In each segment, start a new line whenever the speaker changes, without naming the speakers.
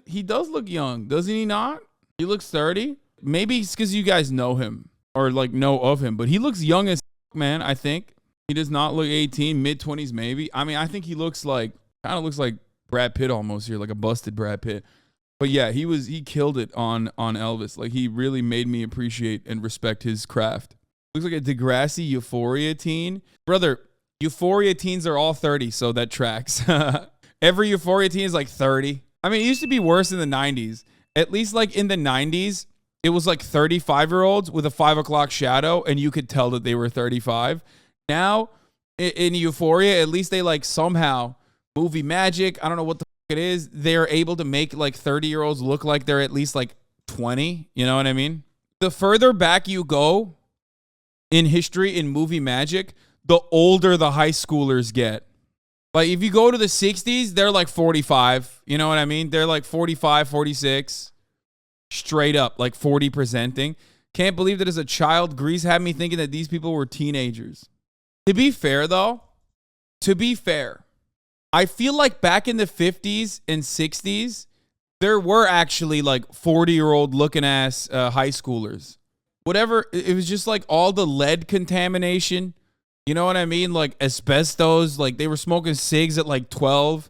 he does look young, doesn't he not? He looks 30. Maybe it's because you guys know him or like know of him, but he looks young as man, I think. He does not look 18, mid-20s maybe. I mean, I think he looks like, kind of looks like Brad Pitt almost here, like a busted Brad Pitt. But yeah, he killed it on Elvis. Like, he really made me appreciate and respect his craft. Looks like a Degrassi Euphoria teen. Brother, Euphoria teens are all 30, so that tracks. Every Euphoria teen is like 30. I mean, it used to be worse in the 90s. At least like in the 90s, it was like 35-year-olds with a 5 o'clock shadow, and you could tell that they were 35. Now, in Euphoria, at least they like somehow, movie magic, I don't know what the fuck it is, they're able to make like 30-year-olds look like they're at least like 20. You know what I mean? The further back you go in history, in movie magic, the older the high schoolers get. Like, if you go to the 60s, they're like 45. You know what I mean? They're like 45, 46. Straight up, like 40 presenting. Can't believe that as a child, Grease had me thinking that these people were teenagers. To be fair, though, I feel like back in the 50s and 60s, there were actually like 40-year-old looking ass high schoolers. Whatever, it was just like all the lead contamination. You know what I mean? Like asbestos, like they were smoking cigs at like 12.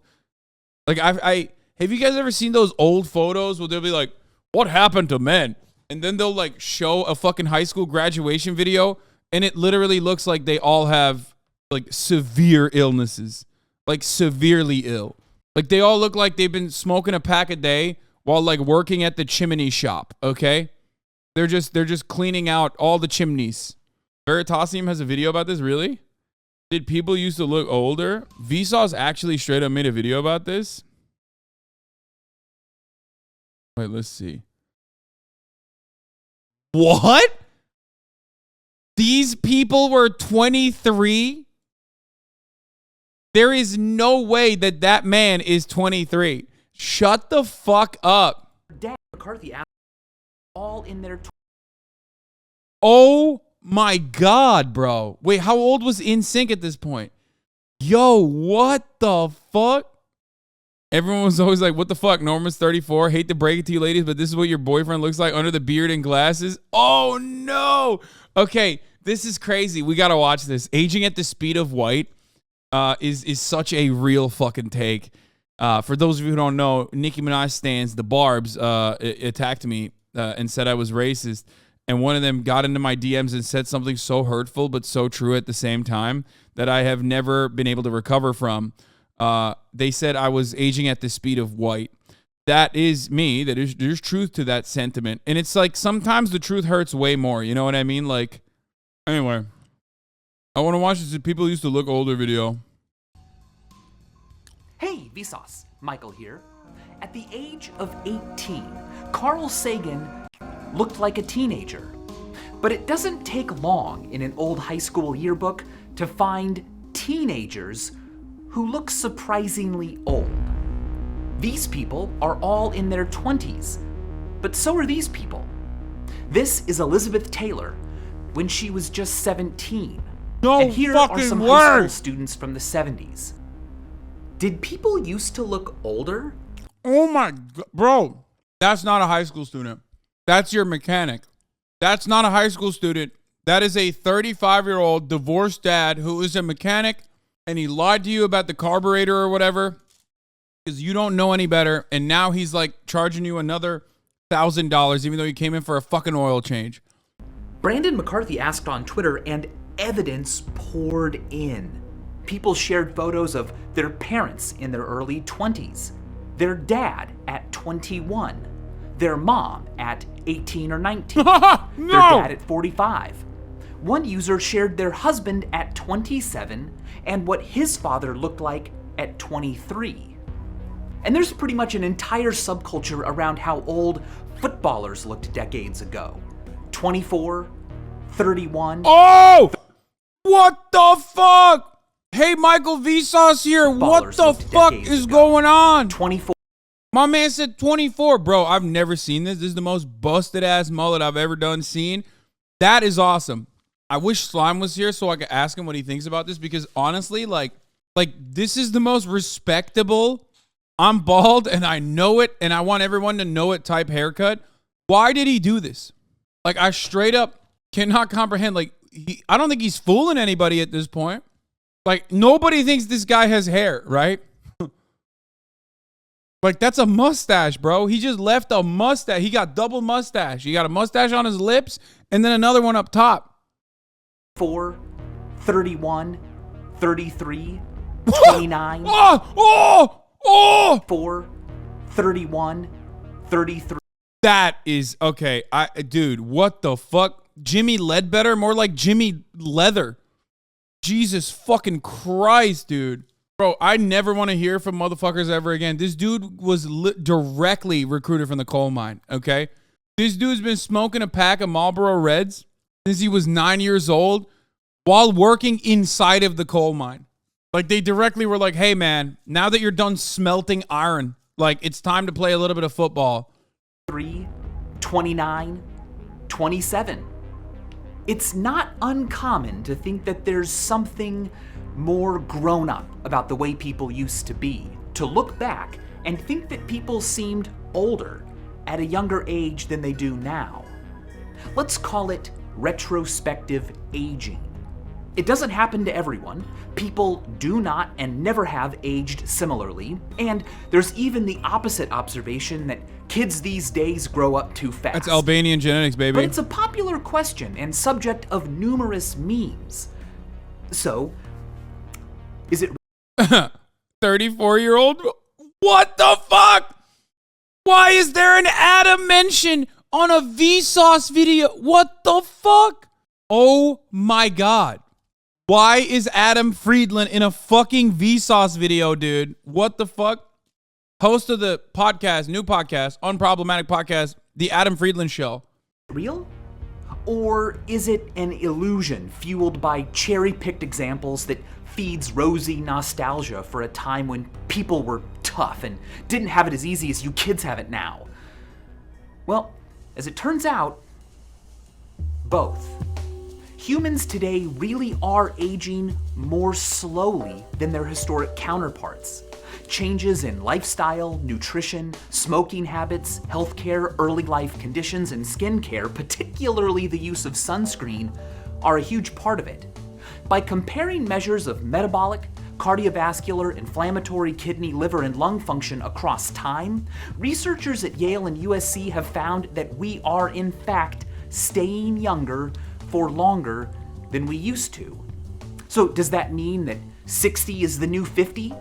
Like I have you guys ever seen those old photos where they'll be like, what happened to men? And then they'll like show a fucking high school graduation video and it literally looks like they all have like severe illnesses, like severely ill. Like they all look like they've been smoking a pack a day while like working at the chimney shop, okay? They're just cleaning out all the chimneys. Veritasium has a video about this, really? Did people used to look older? Vsauce actually straight up made a video about this. Wait, let's see. What? These people were 23? There is no way that that man is 23. Shut the fuck up.
Dad McCarthy all in their
Oh my God, bro. Wait, how old was NSYNC at this point? Yo, what the fuck? Everyone was always like, what the fuck? Norman's 34. Hate to break it to you ladies, but this is what your boyfriend looks like under the beard and glasses. Oh no. Okay, this is crazy. We gotta watch this. Aging at the speed of white is such a real fucking take. For those of you who don't know, Nicki Minaj stans, the Barbs, attacked me and said I was racist. And one of them got into my DMs and said something so hurtful but so true at the same time that I have never been able to recover from. They said I was aging at the speed of white. That is me. There's truth to that sentiment. And it's like sometimes the truth hurts way more. You know what I mean? Like, anyway, I want to watch this People Used to Look Older video.
Hey, Vsauce, Michael here. At the age of 18, Carl Sagan looked like a teenager. But it doesn't take long in an old high school yearbook to find teenagers who look surprisingly old. These people are all in their 20s, but so are these people. This is Elizabeth Taylor when she was just 17.
No
and here
fucking
are some
word.
high school students from the 70s. Did people used to look older?
Oh my God, bro. That's not a high school student. That's your mechanic. That's not a high school student. That is a 35-year-old divorced dad who is a mechanic and he lied to you about the carburetor or whatever because you don't know any better. And now he's like charging you another $1,000 even though you came in for a fucking oil change.
Brandon McCarthy asked on Twitter and evidence poured in. People shared photos of their parents in their early 20s, their dad at 21, their mom at 18 or 19,
No!
their dad at 45. One user shared their husband at 27 and what his father looked like at 23. And there's pretty much an entire subculture around how old footballers looked decades ago. 24, 31.
Oh! What the fuck? Hey, Michael Vsauce here. What the fuck is going on?
24.
My man said 24. Bro, I've never seen this. This is the most busted ass mullet I've ever seen. That is awesome. I wish Slime was here so I could ask him what he thinks about this because honestly, like this is the most respectable I'm bald and I know it and I want everyone to know it type haircut. Why did he do this? Like, I straight up cannot comprehend. Like, I don't think he's fooling anybody at this point. Like, nobody thinks this guy has hair, right? Like, that's a mustache, bro. He just left a mustache. He got double mustache. He got a mustache on his lips and then another one up top.
4, 31, 33, 29. 4, 31, 33.
That is, okay. Dude, what the fuck? Jimmy Ledbetter? More like Jimmy Leather. Jesus fucking Christ, dude. Bro, I never want to hear from motherfuckers ever again. This dude was directly recruited from the coal mine, okay? This dude's been smoking a pack of Marlboro Reds since he was 9 years old while working inside of the coal mine. Like, they directly were like, hey, man, now that you're done smelting iron, like, it's time to play a little bit of football.
3, 29, 27. It's not uncommon to think that there's something more grown up about the way people used to be, to look back and think that people seemed older at a younger age than they do now. Let's call it retrospective aging. It doesn't happen to everyone. People do not and never have aged similarly, and there's even the opposite observation that kids these days grow up too fast.
That's Albanian genetics, baby.
But it's a popular question and subject of numerous memes. So, is it
34-year-old? What the fuck? Why is there an Adam mention on a Vsauce video? What the fuck? Oh my God. Why is Adam Friedland in a fucking Vsauce video, dude? What the fuck? Host of the podcast, new podcast, Unproblematic Podcast, The Adam Friedland Show.
Real? Or is it an illusion fueled by cherry-picked examples that feeds rosy nostalgia for a time when people were tough and didn't have it as easy as you kids have it now? Well, as it turns out, both. Humans today really are aging more slowly than their historic counterparts. Changes in lifestyle, nutrition, smoking habits, healthcare, early life conditions, and skincare, particularly the use of sunscreen, are a huge part of it. By comparing measures of metabolic, cardiovascular, inflammatory, kidney, liver, and lung function across time, researchers at Yale and USC have found that we are, in fact, staying younger for longer than we used to. So does that mean that 60 is the new 50?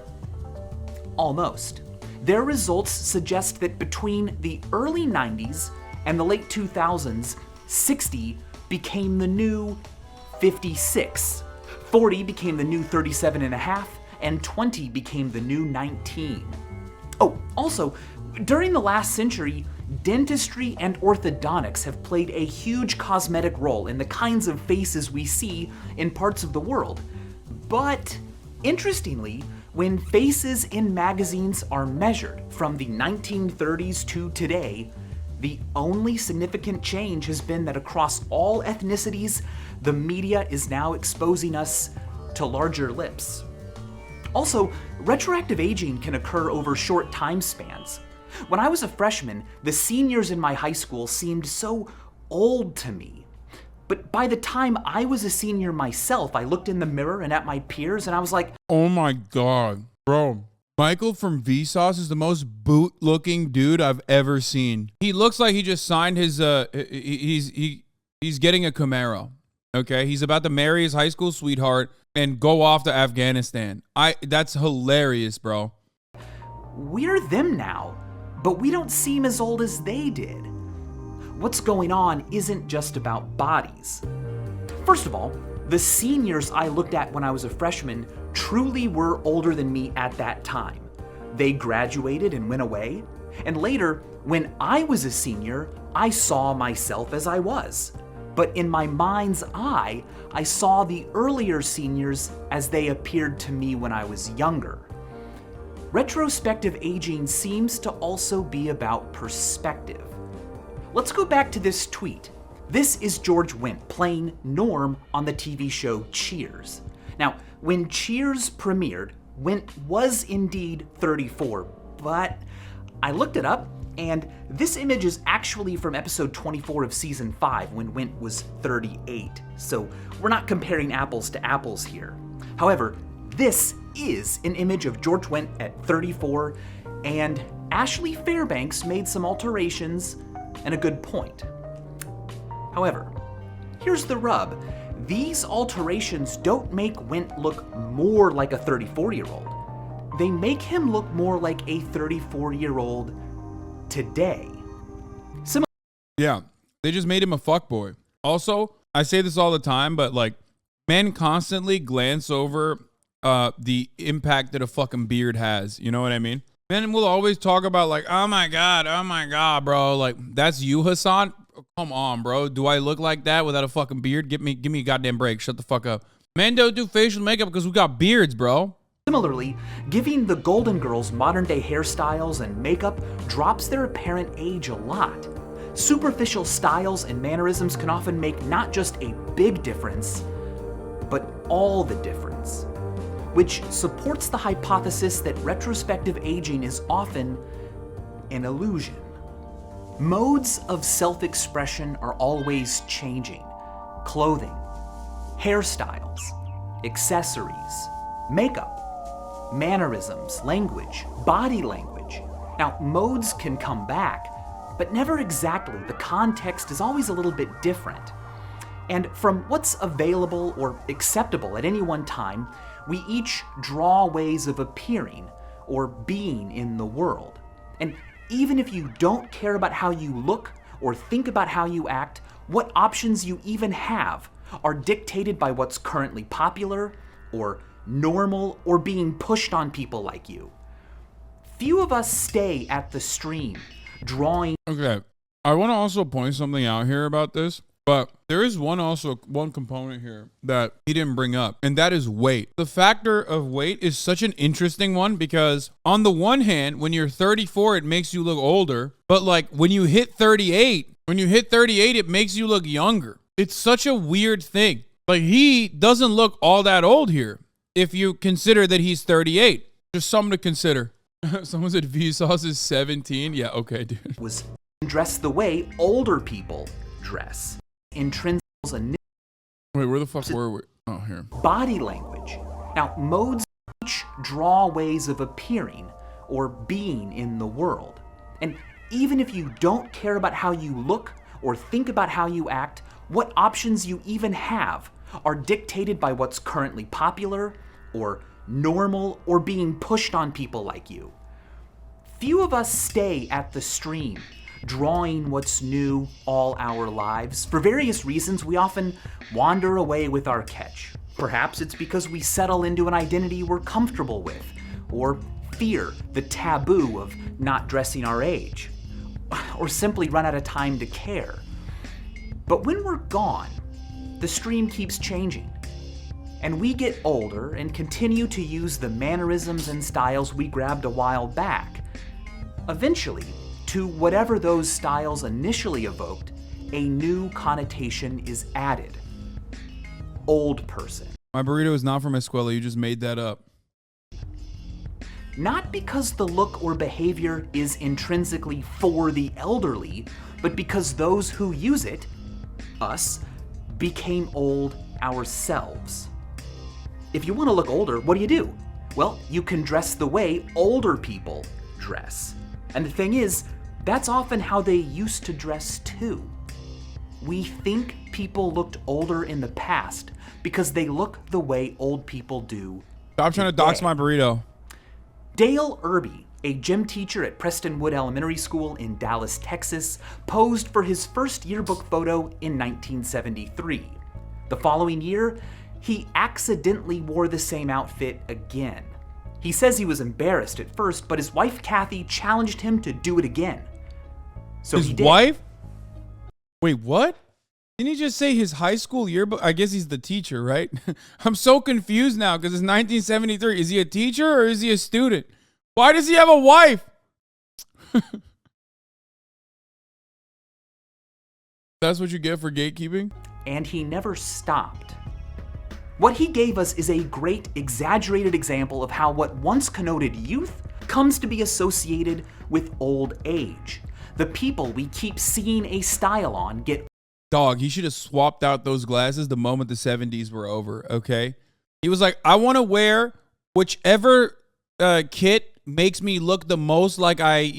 Almost. Their results suggest that between the early 90s and the late 2000s, 60 became the new 56. 40 became the new 37 and a half, and 20 became the new 19. Oh, also, during the last century, dentistry and orthodontics have played a huge cosmetic role in the kinds of faces we see in parts of the world. But, interestingly, when faces in magazines are measured from the 1930s to today, the only significant change has been that across all ethnicities, the media is now exposing us to larger lips. Also, retroactive aging can occur over short time spans. When I was a freshman, the seniors in my high school seemed so old to me. But by the time I was a senior myself, I looked in the mirror and at my peers and I was like,
oh my God, bro. Michael from Vsauce is the most boot-looking dude I've ever seen. He looks like he just signed his, he's getting a Camaro, okay? He's about to marry his high school sweetheart and go off to Afghanistan. That's hilarious, bro.
We're them now, but we don't seem as old as they did. What's going on isn't just about bodies. First of all, the seniors I looked at when I was a freshman truly were older than me at that time. They graduated and went away, and later, when I was a senior, I saw myself as I was. But in my mind's eye, I saw the earlier seniors as they appeared to me when I was younger. Retrospective aging seems to also be about perspective. Let's go back to this tweet. This is George Wendt playing Norm on the TV show Cheers. Now, when Cheers premiered, Wendt was indeed 34, but I looked it up, and this image is actually from episode 24 of season 5 when Wint was 38. So we're not comparing apples to apples here. However, this is an image of George Wendt at 34, and Ashley Fairbanks made some alterations and a good point. However, here's the rub. These alterations don't make Wendt look more like a 34-year-old. They make him look more like a 34-year-old today.
Yeah, they just made him a fuckboy. Also, I say this all the time, but like, men constantly glance over the impact that a fucking beard has. You know what I mean? Men will always talk about like, oh my god, bro. Like, that's you, Hasan? Come on, bro. Do I look like that without a fucking beard? Give me a goddamn break. Shut the fuck up. Men don't do facial makeup because we got beards, bro.
Similarly, giving the Golden Girls modern-day hairstyles and makeup drops their apparent age a lot. Superficial styles and mannerisms can often make not just a big difference, but all the difference, which supports the hypothesis that retrospective aging is often an illusion. Modes of self-expression are always changing. Clothing, hairstyles, accessories, makeup, mannerisms, language, body language. Now, modes can come back, but never exactly. The context is always a little bit different. And from what's available or acceptable at any one time, we each draw ways of appearing or being in the world. And even if you don't care about how you look or think about how you act, what options you even have are dictated by what's currently popular or normal or being pushed on people like you. Few of us stay at the stream, drawing.
Okay, I want to also point something out here about this, but there is one component here that he didn't bring up, and that is weight. The factor of weight is such an interesting one because on the one hand, when you're 34, it makes you look older, but like when you hit 38, it makes you look younger. It's such a weird thing. Like, he doesn't look all that old here if you consider that he's 38. Just something to consider. Someone said Vsauce is 17. Yeah, okay, dude.
Was dressed the way older people dress. Intrinsic.
Wait, where the fuck were we? Oh, here.
Body language. Now, modes each draw ways of appearing or being in the world. And even if you don't care about how you look or think about how you act, what options you even have are dictated by what's currently popular or normal or being pushed on people like you. Few of us stay at the stream, drawing what's new all our lives. For various reasons, we often wander away with our catch. Perhaps it's because we settle into an identity we're comfortable with, or fear the taboo of not dressing our age, or simply run out of time to care. But when we're gone, the stream keeps changing, and we get older and continue to use the mannerisms and styles we grabbed a while back. Eventually, to whatever those styles initially evoked, a new connotation is added. Old person.
My burrito is not from Escuela. You just made that up.
Not because the look or behavior is intrinsically for the elderly, but because those who use it, us, became old ourselves. If you want to look older, what do? Well, you can dress the way older people dress. And the thing is, that's often how they used to dress too. We think people looked older in the past because they look the way old people do.
Stop trying to dox my burrito.
Dale Irby, a gym teacher at Prestonwood Elementary School in Dallas, Texas, posed for his first yearbook photo in 1973. The following year, he accidentally wore the same outfit again. He says he was embarrassed at first, but his wife Kathy challenged him to do it again. So
his
he did.
Wife? Wait, what? Didn't he just say his high school yearbook? I guess he's the teacher, right? I'm so confused now because it's 1973. Is he a teacher or is he a student? Why does he have a wife? That's what you get for gatekeeping?
And he never stopped. What he gave us is a great, exaggerated example of how what once connoted youth comes to be associated with old age. The people we keep seeing a style on get
Dog, he should have swapped out those glasses the moment the 70s were over, okay? He was like, I want to wear whichever kit makes me look the most like I,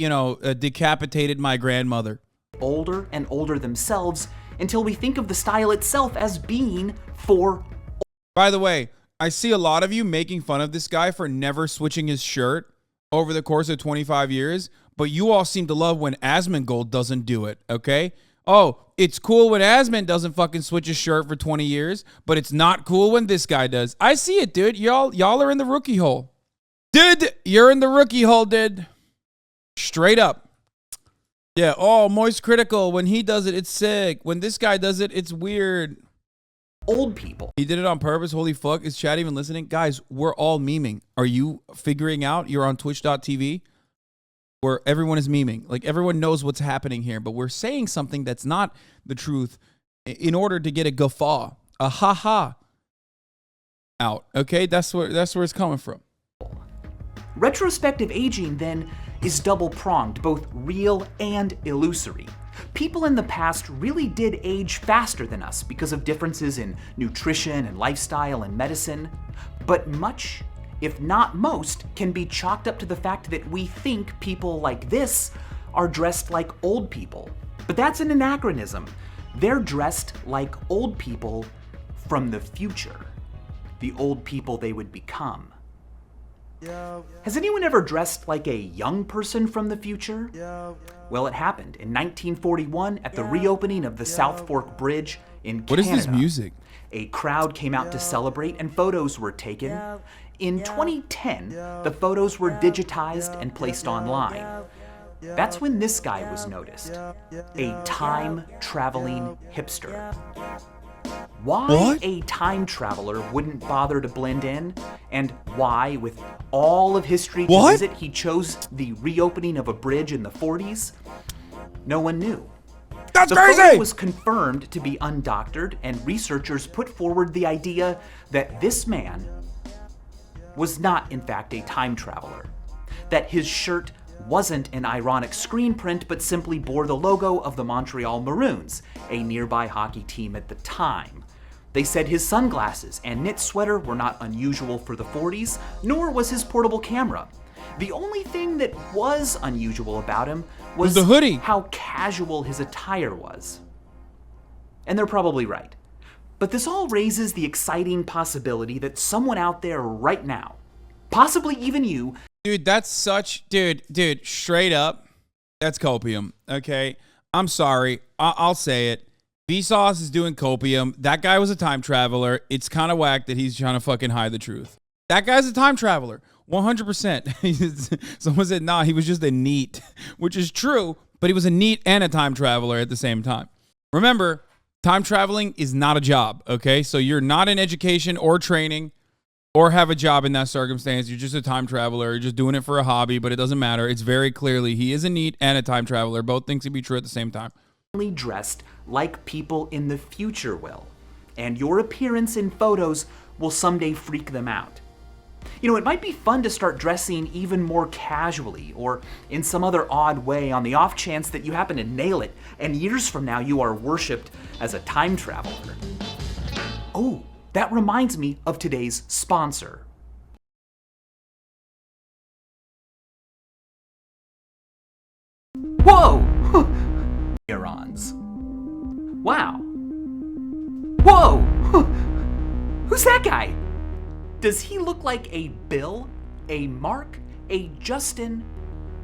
decapitated my grandmother.
older and older themselves until we think of the style itself as being for.
By the way, I see a lot of you making fun of this guy for never switching his shirt over the course of 25 years, but you all seem to love when Asmongold doesn't do it, okay? Oh, it's cool when Asmon doesn't fucking switch his shirt for 20 years, but it's not cool when this guy does. I see it, dude. Y'all are in the rookie hole. Dude, you're in the rookie hole, dude. Straight up. Yeah, oh, Moist Critical. When he does it, it's sick. When this guy does it, it's weird.
Old people.
He did it on purpose. Holy fuck. Is chat even listening? Guys, we're all memeing. Are you figuring out you're on twitch.tv where everyone is memeing? Like, everyone knows what's happening here, but we're saying something that's not the truth in order to get a guffaw, a ha-ha out. Okay? That's where it's coming from.
Retrospective aging, then, is double-pronged, both real and illusory. People in the past really did age faster than us because of differences in nutrition and lifestyle and medicine, but much, if not most, can be chalked up to the fact that we think people like this are dressed like old people. But that's an anachronism. They're dressed like old people from the future, the old people they would become. Has anyone ever dressed like a young person from the future? Well, it happened in 1941 at the reopening of the South Fork Bridge in Canada.
What is this music?
A crowd came out to celebrate and photos were taken. In 2010, the photos were digitized and placed online. That's when this guy was noticed, a time-traveling hipster. Why a time traveler wouldn't bother to blend in, and why, with all of history to visit, he chose the reopening of a bridge in the 40s, no one knew.
That's
the
crazy!
photo was confirmed to be undoctored, and researchers put forward the idea that this man was not, in fact, a time traveler, that his shirt wasn't an ironic screen print, but simply bore the logo of the Montreal Maroons, a nearby hockey team at the time. They said his sunglasses and knit sweater were not unusual for the 40s, nor was his portable camera. The only thing that was unusual about him was
the hoodie.
How casual his attire was. And they're probably right. But this all raises the exciting possibility that someone out there right now, possibly even you,
Dude, that's such, dude, straight up, that's copium, okay? I'm sorry, I'll say it. Vsauce is doing copium. That guy was a time traveler. It's kind of whack that he's trying to fucking hide the truth. That guy's a time traveler, 100%. Someone said, nah, he was just a NEET, which is true, but he was a NEET and a time traveler at the same time. Remember, time traveling is not a job, okay? So you're not in education or training or have a job in that circumstance. You're just a time traveler. You're just doing it for a hobby, but it doesn't matter. It's very clearly he is a NEET and a time traveler. Both things can be true at the same time.
Dressed like people in the future will, and your appearance in photos will someday freak them out. You know, it might be fun to start dressing even more casually or in some other odd way on the off chance that you happen to nail it, and years from now you are worshipped as a time traveler. Oh, that reminds me of today's sponsor. Whoa! Neurons. Wow. Whoa! Who's that guy? Does he look like a Bill, a Mark, a Justin,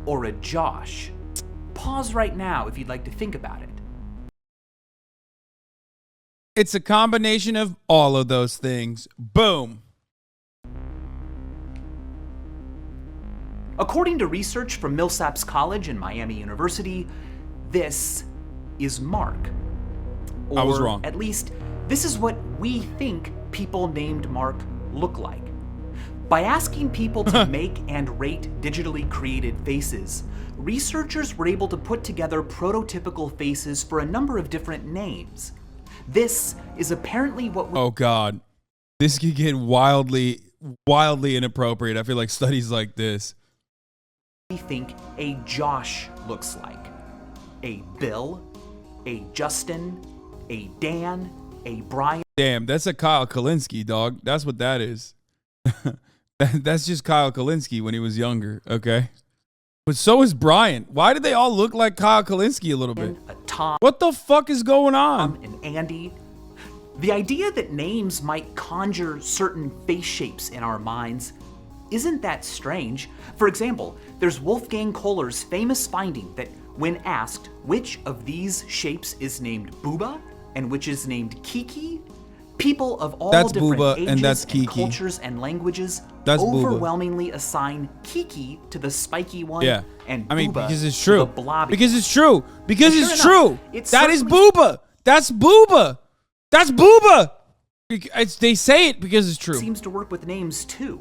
or a Josh? Pause right now if you'd like to think about it.
It's a combination of all of those things. Boom.
According to research from Millsaps College and Miami University, this is Mark. Or
I was wrong.
At least, this is what we think people named Mark look like. By asking people to make and rate digitally created faces, researchers were able to put together prototypical faces for a number of different names. This is apparently what
Oh God, this could get wildly inappropriate. I feel like studies like this.
think a Josh looks like? A Bill? A Justin? A Dan? A Brian?
Damn, that's a Kyle Kalinske, dog. That's what that is. That's just Kyle Kalinske when he was younger, okay? But so is Brian. Why do they all look like Kyle Kalinske a little bit?
A Tom.
What the fuck is going on?
And Andy. The idea that names might conjure certain face shapes in our minds isn't that strange. For example, there's Wolfgang Kohler's famous finding that when asked which of these shapes is named Booba and which is named Kiki, people of all different ages and cultures and languages overwhelmingly assign Kiki to the spiky one and Booba
because it's true.
to the blobby
because it's true. Because it's true. That is
certainly
Booba. That's Booba. That's Booba. They say it because it's true.
Seems to work with names too.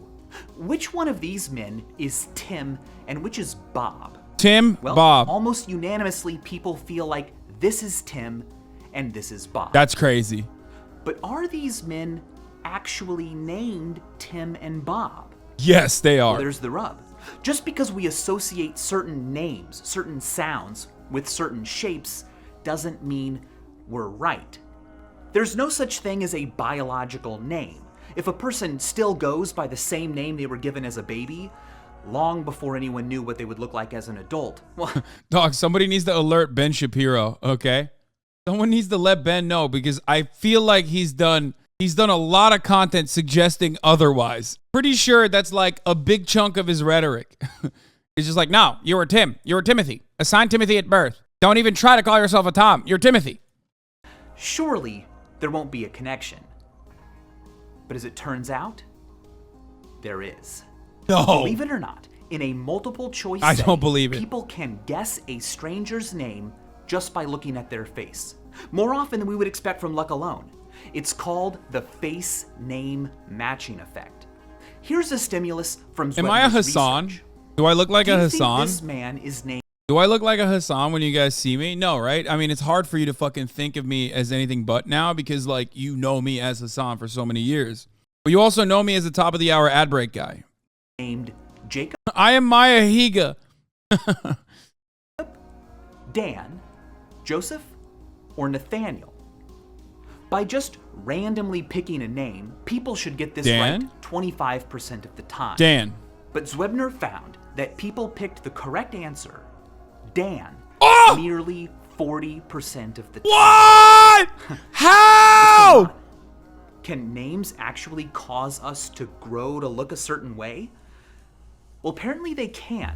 Which one of these men is Tim and which is Bob?
Tim,
Well,
Bob.
almost unanimously people feel like this is Tim and this is Bob.
That's crazy.
But are these men actually named Tim and Bob?
Yes, they are.
Well, there's the rub. Just because we associate certain names, certain sounds with certain shapes doesn't mean we're right. There's no such thing as a biological name. If a person still goes by the same name they were given as a baby, long before anyone knew what they would look like as an adult, well,
Dog, somebody needs to alert Ben Shapiro, okay? Someone needs to let Ben know because I feel like he's done a lot of content suggesting otherwise. Pretty sure that's like a big chunk of his rhetoric. It's just like, no, you were Tim. You were Timothy. Assigned Timothy at birth. Don't even try to call yourself a Tom. You're Timothy.
surely there won't be a connection. But as it turns out, there is.
No.
Believe it or not, in a multiple choice
I
setting,
don't believe it.
people can guess a stranger's name just by looking at their face. More often than we would expect from luck alone. It's called the face name matching effect. Here's a stimulus from
Am I a
Zwetner's
Hasan?
research.
Do I look like
Do
a
you think
Hasan?
this man is named?
Do I look like a Hasan when you guys see me? No, right? I mean, it's hard for you to fucking think of me as anything but now because, like, you know me as Hasan for so many years. But you also know me as the top of the hour ad break guy.
Named Jacob,
I am Maya Higa.
Dan, Joseph, or Nathaniel? By just randomly picking a name, people should get this
Dan?
right 25% of the time.
Dan.
But Zwebner found that people picked the correct answer, Dan,
Oh!
nearly 40% of the time.
What? How?
Can names actually cause us to grow to look a certain way? Well, apparently they can.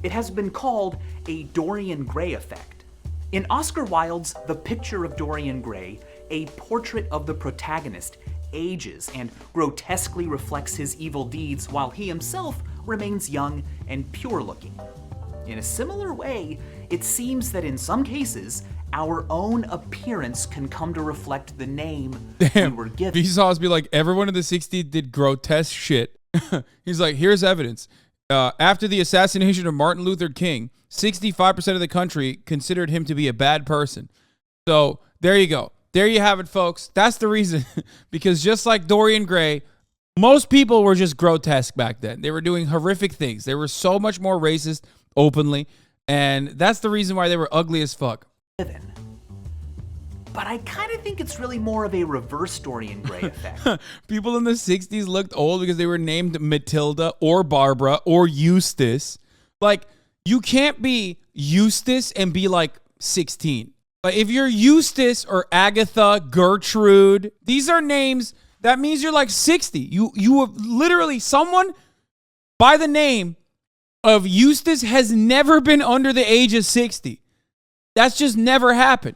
It has been called a Dorian Gray effect. In Oscar Wilde's The Picture of Dorian Gray, a portrait of the protagonist ages and grotesquely reflects his evil deeds while he himself remains young and pure-looking. In a similar way, it seems that in some cases, our own appearance can come to reflect the name we were given.
Vsauce be like, everyone in the 60s did grotesque shit. He's like, here's evidence. After the assassination of Martin Luther King, 65% of the country considered him to be a bad person. So there you go. There you have it, folks. That's the reason. Because just like Dorian Gray, most people were just grotesque back then. They were doing horrific things. They were so much more racist openly. And that's the reason why they were ugly as fuck.
But I kind of think it's really more of a reverse Dorian Gray effect.
People in the 60s looked old because they were named Matilda or Barbara or Eustace. Like, you can't be Eustace and be like 16. Like, if you're Eustace or Agatha, Gertrude, these are names, that means you're like 60. You have literally, someone by the name of Eustace has never been under the age of 60. That's just never happened.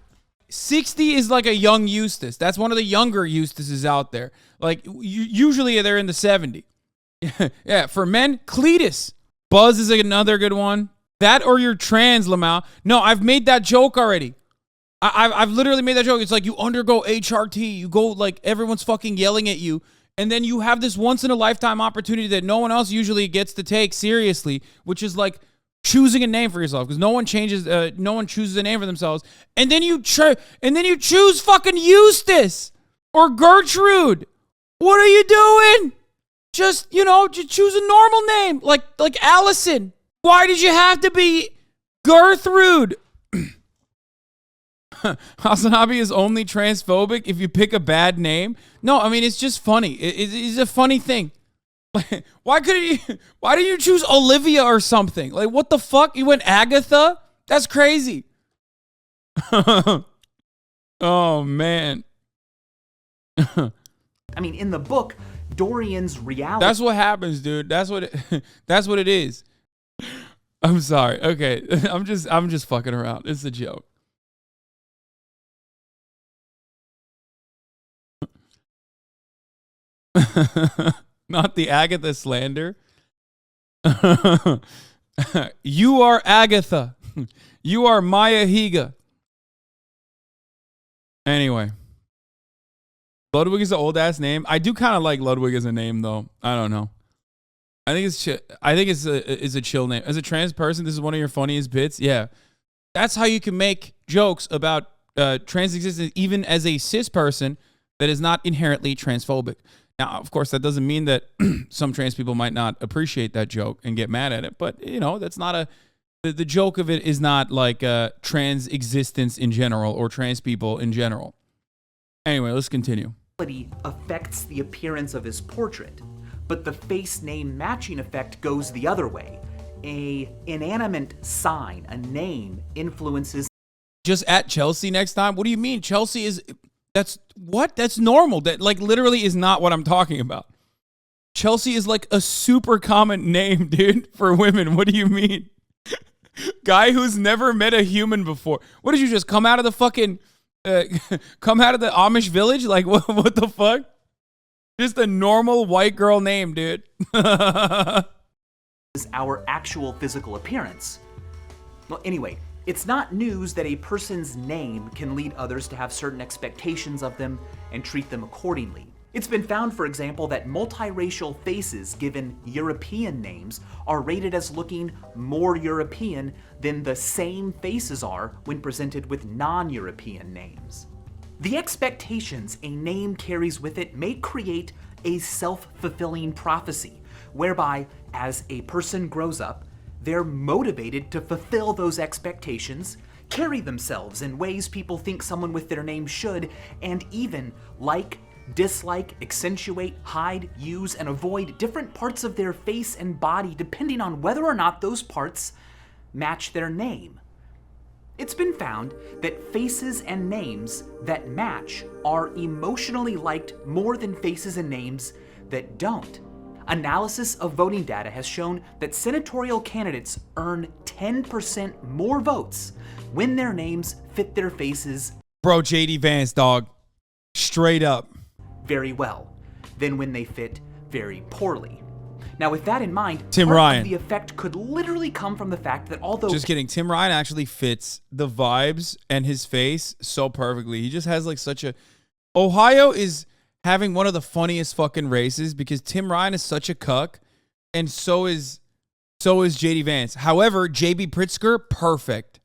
60 is like a young Eustace. That's one of the younger Eustaces out there. Like, usually they're in the 70s. Yeah, for men, Cletus. Buzz is another good one. That or you're trans, Lamau. No, I've made that joke already. I've literally made that joke. It's like you undergo HRT. You go, like, everyone's fucking yelling at you. And then you have this once-in-a-lifetime opportunity that no one else usually gets to take seriously, which is like choosing a name for yourself, because no one chooses a name for themselves. And then you choose fucking Eustace or Gertrude. What are you doing? Just choose a normal name like Allison. Why did you have to be Gertrude? HasanAbi is only transphobic if you pick a bad name. No, I mean, it's just funny. It's a funny thing. Why didn't you choose Olivia or something? Like, what the fuck? You went Agatha? That's crazy. Oh, man.
I mean, in the book, Dorian's reality.
That's what happens, dude. That's what it is. I'm sorry. Okay. I'm just fucking around. It's a joke. Not the Agatha slander. You are Agatha. You are Maya Higa. Anyway. Ludwig is an old ass name. I do kind of like Ludwig as a name though. I don't know. I think it's a chill name. As a trans person, this is one of your funniest bits. Yeah. That's how you can make jokes about trans existence even as a cis person that is not inherently transphobic. Now, of course, that doesn't mean that some trans people might not appreciate that joke and get mad at it. But, you know, that's not the joke of it is not like trans existence in general or trans people in general. Anyway, let's continue.
Affects the appearance of his portrait, but the face name matching effect goes the other way. A inanimate sign, a name, influences.
Just at Chelsea next time? What do you mean? Chelsea is... That's normal. That like literally is not what I'm talking about. Chelsea is like a super common name, dude, for women. What do you mean? Guy who's never met a human before. What did you just come out of the fucking come out of the Amish village? Like what the fuck? Just a normal white girl name, dude.
Is our actual physical appearance. Well, anyway, it's not news that a person's name can lead others to have certain expectations of them and treat them accordingly. It's been found, for example, that multiracial faces given European names are rated as looking more European than the same faces are when presented with non-European names. The expectations a name carries with it may create a self-fulfilling prophecy, whereby as a person grows up, they're motivated to fulfill those expectations, carry themselves in ways people think someone with their name should, and even like, dislike, accentuate, hide, use, and avoid different parts of their face and body depending on whether or not those parts match their name. It's been found that faces and names that match are emotionally liked more than faces and names that don't. Analysis of voting data has shown that senatorial candidates earn 10% more votes when their names fit their faces.
Bro, JD Vance, dog. Straight up.
Very well, than when they fit very poorly. Now, with that in mind,
Tim
part
Ryan.
of the effect could literally come from the fact that although...
Just kidding. Tim Ryan actually fits the vibes and his face so perfectly. He just has like such a... Ohio is having one of the funniest fucking races because Tim Ryan is such a cuck, and so is JD Vance. However, JB Pritzker, perfect.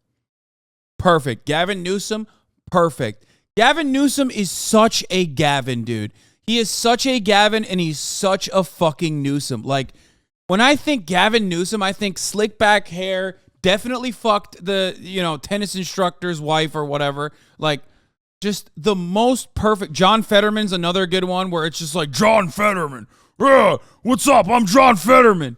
Perfect. Gavin Newsom, perfect. Gavin Newsom is such a Gavin, dude. He is such a Gavin, and he's such a fucking Newsom. Like, when I think Gavin Newsom, I think slick back hair, definitely fucked the, tennis instructor's wife or whatever. Like, just the most perfect. John Fetterman's another good one where it's just like, John Fetterman. What's up? I'm John Fetterman.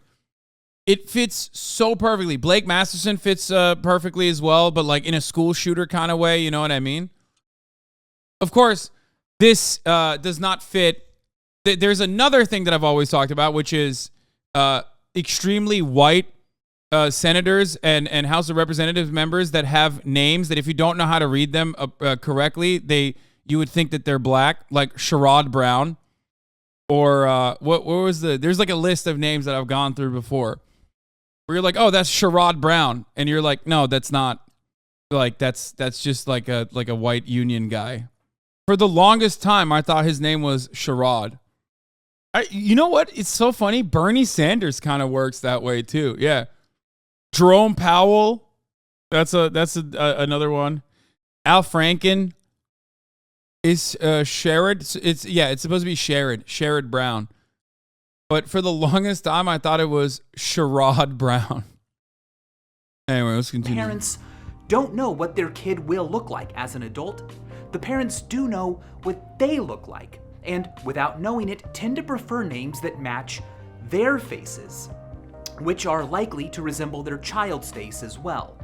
It fits so perfectly. Blake Masterson fits perfectly as well, but like in a school shooter kind of way. You know what I mean? Of course, this does not fit. There's another thing that I've always talked about, which is extremely white senators and House of Representatives members that have names that if you don't know how to read them correctly, you would think that they're black, like Sherrod Brown, or what was there's like a list of names that I've gone through before, where you're like, oh, that's Sherrod Brown, and you're like, no, that's not. Like that's just like a white union guy. For the longest time, I thought his name was Sherrod. You know what? It's so funny. Bernie Sanders kind of works that way too. Yeah. Jerome Powell. That's another one. Al Franken is Sherrod. It's supposed to be Sherrod Brown. But for the longest time, I thought it was Sherrod Brown. Anyway, let's continue.
Parents don't know what their kid will look like as an adult. The parents do know what they look like, and without knowing it, tend to prefer names that match their faces, which are likely to resemble their child's face as well.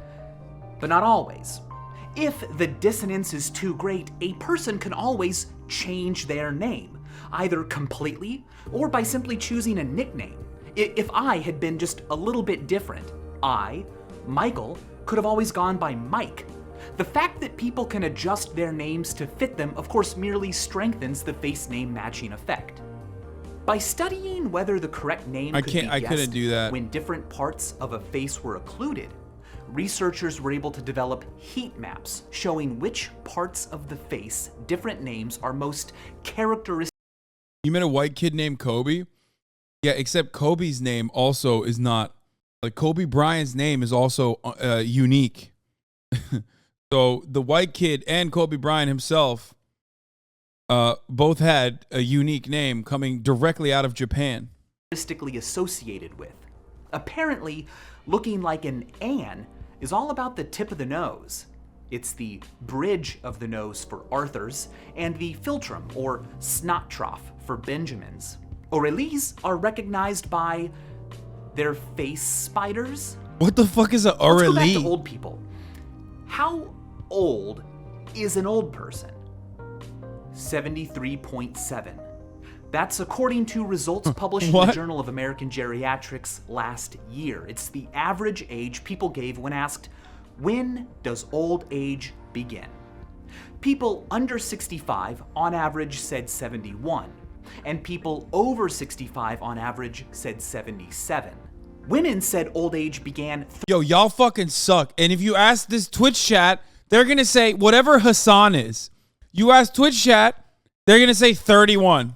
But not always. If the dissonance is too great, a person can always change their name, either completely or by simply choosing a nickname. If I had been just a little bit different, Michael, could have always gone by Mike. The fact that people can adjust their names to fit them, of course, merely strengthens the face name matching effect. By studying whether the correct name could be guessed
couldn't do that.
when different parts of a face were occluded, researchers were able to develop heat maps showing which parts of the face different names are most characteristic.
You met a white kid named Kobe? Yeah, except Kobe's name also is not, like Kobe Bryant's name is also unique. So the white kid and Kobe Bryant himself both had a unique name coming directly out of Japan.
Associated with. Apparently, looking like an Ann is all about the tip of the nose. It's the bridge of the nose for Arthurs and the philtrum or snot trough for Benjamins. Aurélies are recognized by their face spiders.
What the fuck is an
Let's go back
Aurélie?
to old people. How old is an old person? 73.7. That's according to results published in the Journal of American Geriatrics last year. It's the average age people gave when asked, when does old age begin? People under 65 on average said 71, and people over 65 on average said 77. Women said old age began.
Yo, y'all fucking suck. And if you ask this Twitch chat, they're gonna say whatever Hasan is. You ask Twitch chat, they're gonna say 31.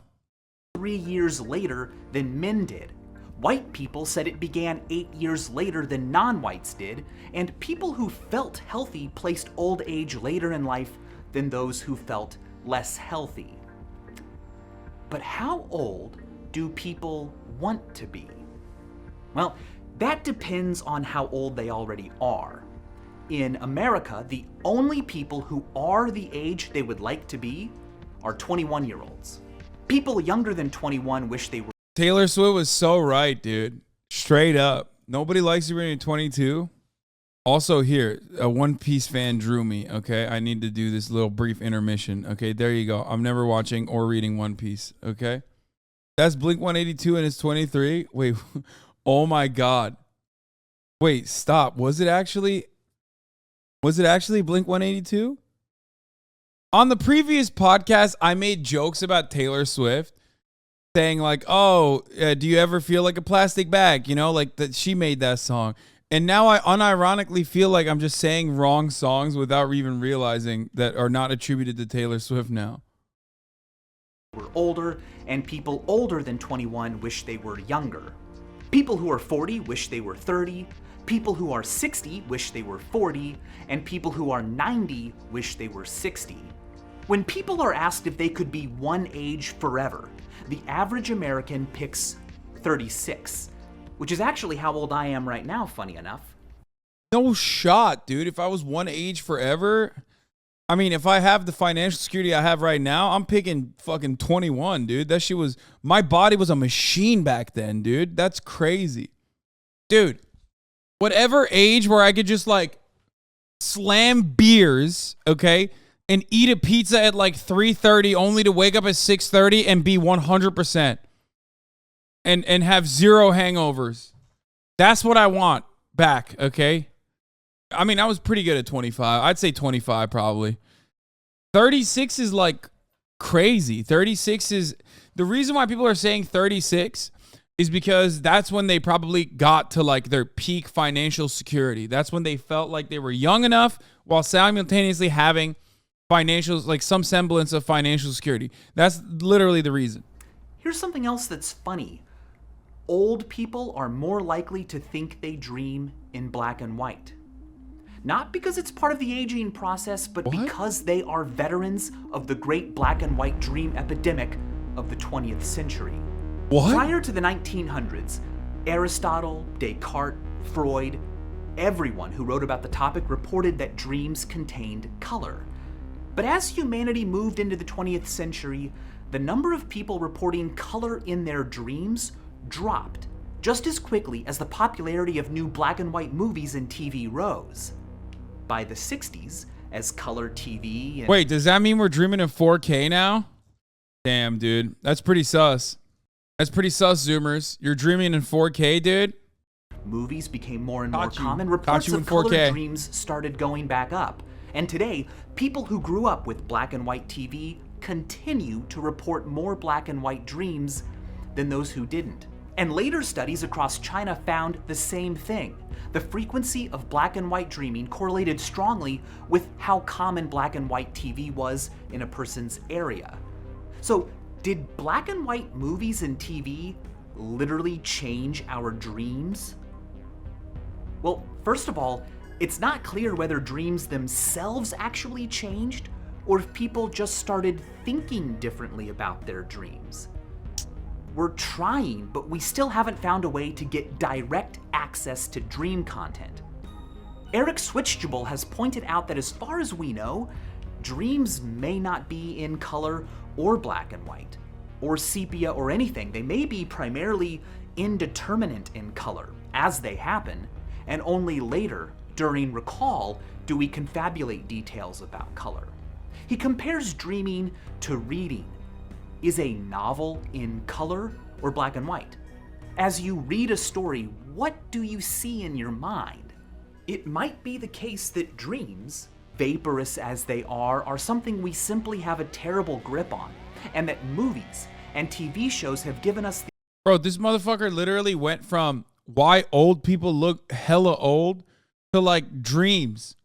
3 years later than men did. White people said it began 8 years later than non-whites did, and people who felt healthy placed old age later in life than those who felt less healthy. But how old do people want to be? Well, that depends on how old they already are. In America, the only people who are the age they would like to be are 21-year-olds. People younger than 21 wish they were.
Taylor Swift was so right, dude. Straight up. Nobody likes you when you're 22. Also here, a One Piece fan drew me, okay? I need to do this little brief intermission. Okay, there you go. I'm never watching or reading One Piece, okay? That's Blink-182 and it's 23. Wait, oh my God. Wait, stop. Was it actually Blink-182? On the previous podcast, I made jokes about Taylor Swift, saying like, oh, do you ever feel like a plastic bag? You know, like that she made that song. And now I unironically feel like I'm just saying wrong songs without even realizing that are not attributed to Taylor Swift now.
Were older, and people older than 21 wish they were younger. People who are 40 wish they were 30. People who are 60 wish they were 40. And people who are 90 wish they were 60. When people are asked if they could be one age forever, the average American picks 36, which is actually how old I am right now, funny enough.
No shot, dude. If I was one age forever, I mean, if I have the financial security I have right now, I'm picking fucking 21, dude. That shit was, my body was a machine back then, dude. That's crazy. Dude, whatever age where I could just like slam beers, okay, and eat a pizza at like 3:30 only to wake up at 6:30 and be 100% and have zero hangovers. That's what I want back, okay? I mean, I was pretty good at 25. I'd say 25 probably. 36 is like crazy. 36 is, the reason why people are saying 36 is because that's when they probably got to like their peak financial security. That's when they felt like they were young enough while simultaneously having financial, like some semblance of financial security. That's literally the reason.
Here's something else that's funny. Old people are more likely to think they dream in black and white. Not because it's part of the aging process, but because they are veterans of the great black and white dream epidemic of the 20th century.
What?
Prior to the 1900s, Aristotle, Descartes, Freud, Everyone who wrote about the topic reported that dreams contained color. But as humanity moved into the 20th century, the number of people reporting color in their dreams dropped just as quickly as the popularity of new black and white movies and TV rose. By the 60s, as color TV and...
Wait, does that mean we're dreaming in 4K now? Damn, dude. That's pretty sus. That's pretty sus, Zoomers. You're dreaming in 4K, dude?
Movies became more and more common. Reports of color dreams started going back up. And today, people who grew up with black and white TV continue to report more black and white dreams than those who didn't. And later studies across China found the same thing. The frequency of black and white dreaming correlated strongly with how common black and white TV was in a person's area. So, did black and white movies and TV literally change our dreams? Well, first of all, it's not clear whether dreams themselves actually changed or if people just started thinking differently about their dreams. We're trying, but we still haven't found a way to get direct access to dream content. Eric Switchable has pointed out that as far as we know, dreams may not be in color or black and white, or sepia or anything. They may be primarily indeterminate in color as they happen, and only later, during recall, do we confabulate details about color. He compares dreaming to reading. Is a novel in color or black and white? As you read a story, what do you see in your mind? It might be the case that dreams, vaporous as they are something we simply have a terrible grip on, and that movies and TV shows have given us the...
Bro, this motherfucker literally went from why old people look hella old to like dreams,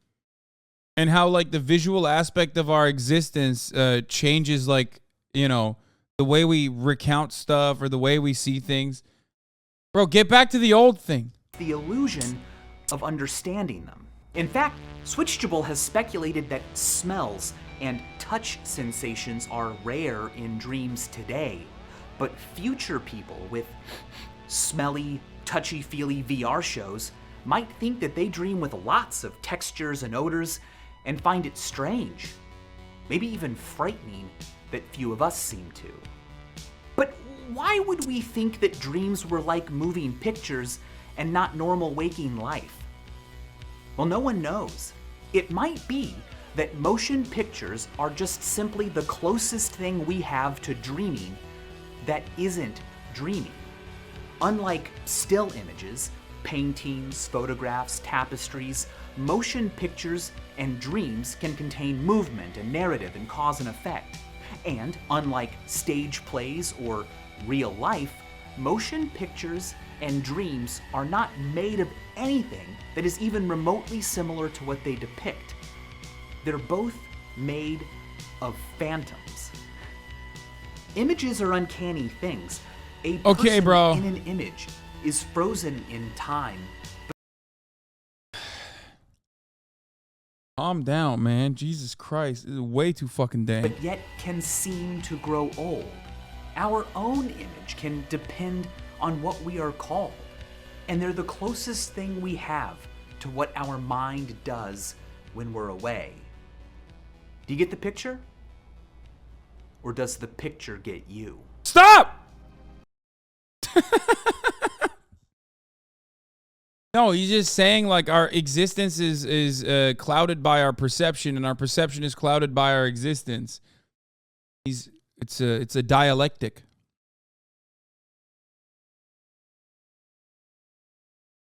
and how like the visual aspect of our existence changes, like, you know, the way we recount stuff or the way we see things. Bro, get back to the old thing.
The illusion of understanding them. In fact, Switchable has speculated that smells and touch sensations are rare in dreams today, but future people with smelly, touchy-feely VR shows might think that they dream with lots of textures and odors and find it strange, maybe even frightening, that few of us seem to. But why would we think that dreams were like moving pictures and not normal waking life? Well, no one knows. It might be that motion pictures are just simply the closest thing we have to dreaming that isn't dreaming. Unlike still images, paintings, photographs, tapestries, motion pictures and dreams can contain movement and narrative and cause and effect. And unlike stage plays or real life, motion pictures and dreams are not made of anything that is even remotely similar to what they depict. They're both made of phantoms. Images are uncanny things. A person in an image is frozen in time.
Calm down, man. Jesus Christ. This is way too fucking dang.
But yet can seem to grow old. Our own image can depend on what we are called. And they're the closest thing we have to what our mind does when we're away. Do you get the picture? Or does the picture get you?
Stop! No, he's just saying like our existence is clouded by our perception, and our perception is clouded by our existence. It's a dialectic.